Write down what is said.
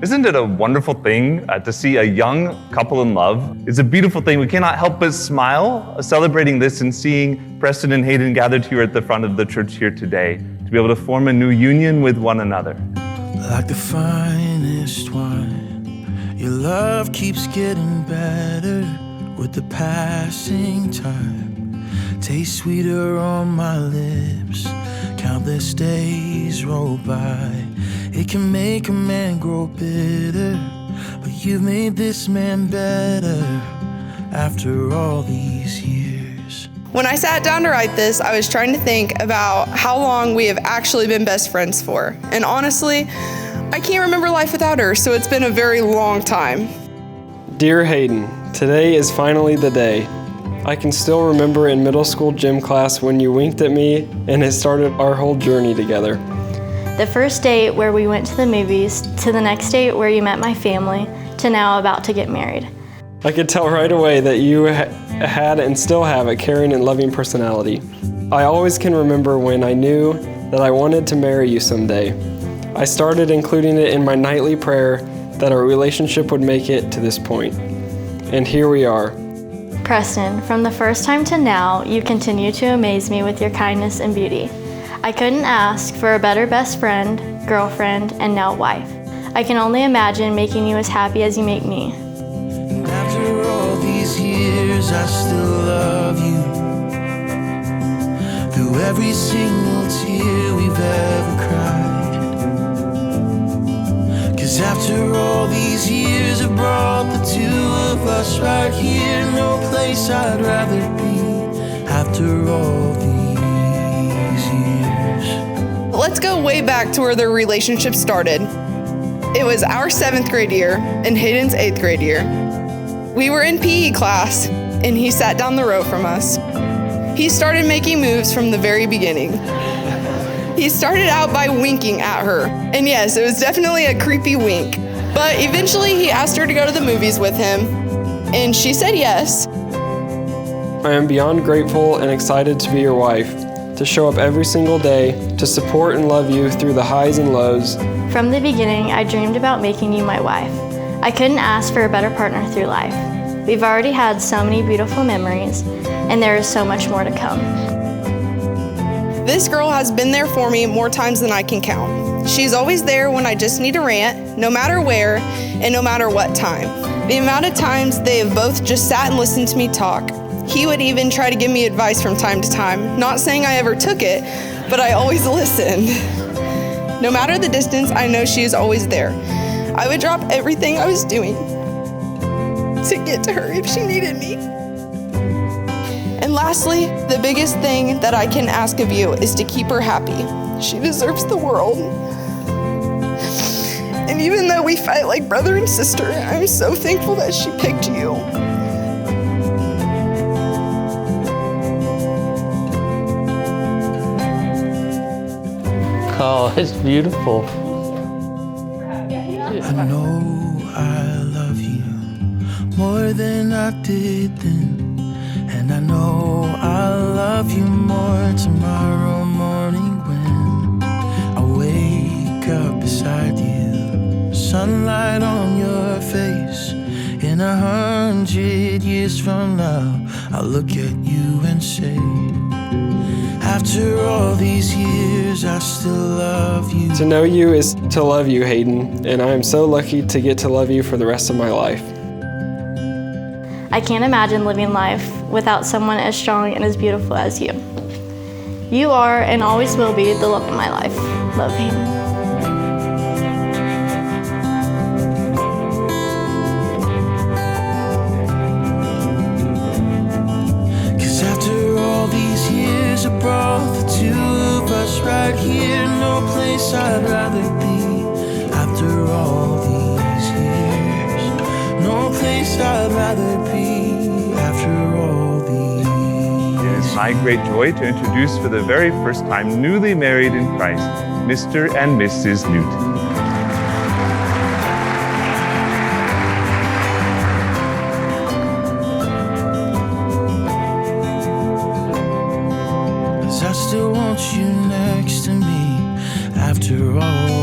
Isn't it a wonderful thing to see a young couple in love? It's a beautiful thing. We cannot help but smile celebrating this and seeing Preston and Hayden gathered here at the front of the church here today to be able to form a new union with one another. Like the finest wine, your love keeps getting better with the passing time. Tastes sweeter on my lips, countless days roll by. It can make a man grow bitter, but you've made this man better after all these years. When I sat down to write this, I was trying to think about how long we have actually been best friends for. And honestly, I can't remember life without her, so it's been a very long time. Dear Hayden, today is finally the day. I can still remember in middle school gym class when you winked at me and it started our whole journey together. The first date where we went to the movies, to the next date where you met my family, to now about to get married. I could tell right away that you had and still have a caring and loving personality. I always can remember when I knew that I wanted to marry you someday. I started including it in my nightly prayer that our relationship would make it to this point. And here we are. Preston, from the first time to now, you continue to amaze me with your kindness and beauty. I couldn't ask for a better best friend, girlfriend, and now wife. I can only imagine making you as happy as you make me. And after all these years, I still love you. Through every single tear we've ever cried. 'Cause after all these years have brought the two of us right here. No place I'd rather be after all these years. Let's go way back to where their relationship started. It was our 7th grade year and Hayden's 8th grade year. We were in PE class and he sat down the row from us. He started making moves from the very beginning. He started out by winking at her. And yes, it was definitely a creepy wink. But eventually he asked her to go to the movies with him and she said yes. I am beyond grateful and excited to be your wife, to show up every single day, to support and love you through the highs and lows. From the beginning, I dreamed about making you my wife. I couldn't ask for a better partner through life. We've already had so many beautiful memories, and there is so much more to come. This girl has been there for me more times than I can count. She's always there when I just need a rant, no matter where and no matter what time. The amount of times they have both just sat and listened to me talk. He would even try to give me advice from time to time, not saying I ever took it, but I always listened. No matter the distance, I know she is always there. I would drop everything I was doing to get to her if she needed me. And lastly, the biggest thing that I can ask of you is to keep her happy. She deserves the world. And even though we fight like brother and sister, I'm so thankful that she picked you. Oh, it's beautiful. I know I love you more than I did then. And I know I'll love you more tomorrow morning when I wake up beside you. Sunlight on your face. In 100 years from now, I'll look at you and say, after all these years, I still love you. To know you is to love you, Hayden, and I am so lucky to get to love you for the rest of my life. I can't imagine living life without someone as strong and as beautiful as you. You are and always will be the love of my life. Love, Hayden. Brought the two of us right here. No place I'd rather be after all these years. No place I'd rather be after all these years. It is my great joy to introduce for the very first time newly married in Christ, Mr. and Mrs. Newton. I still want you next to me after all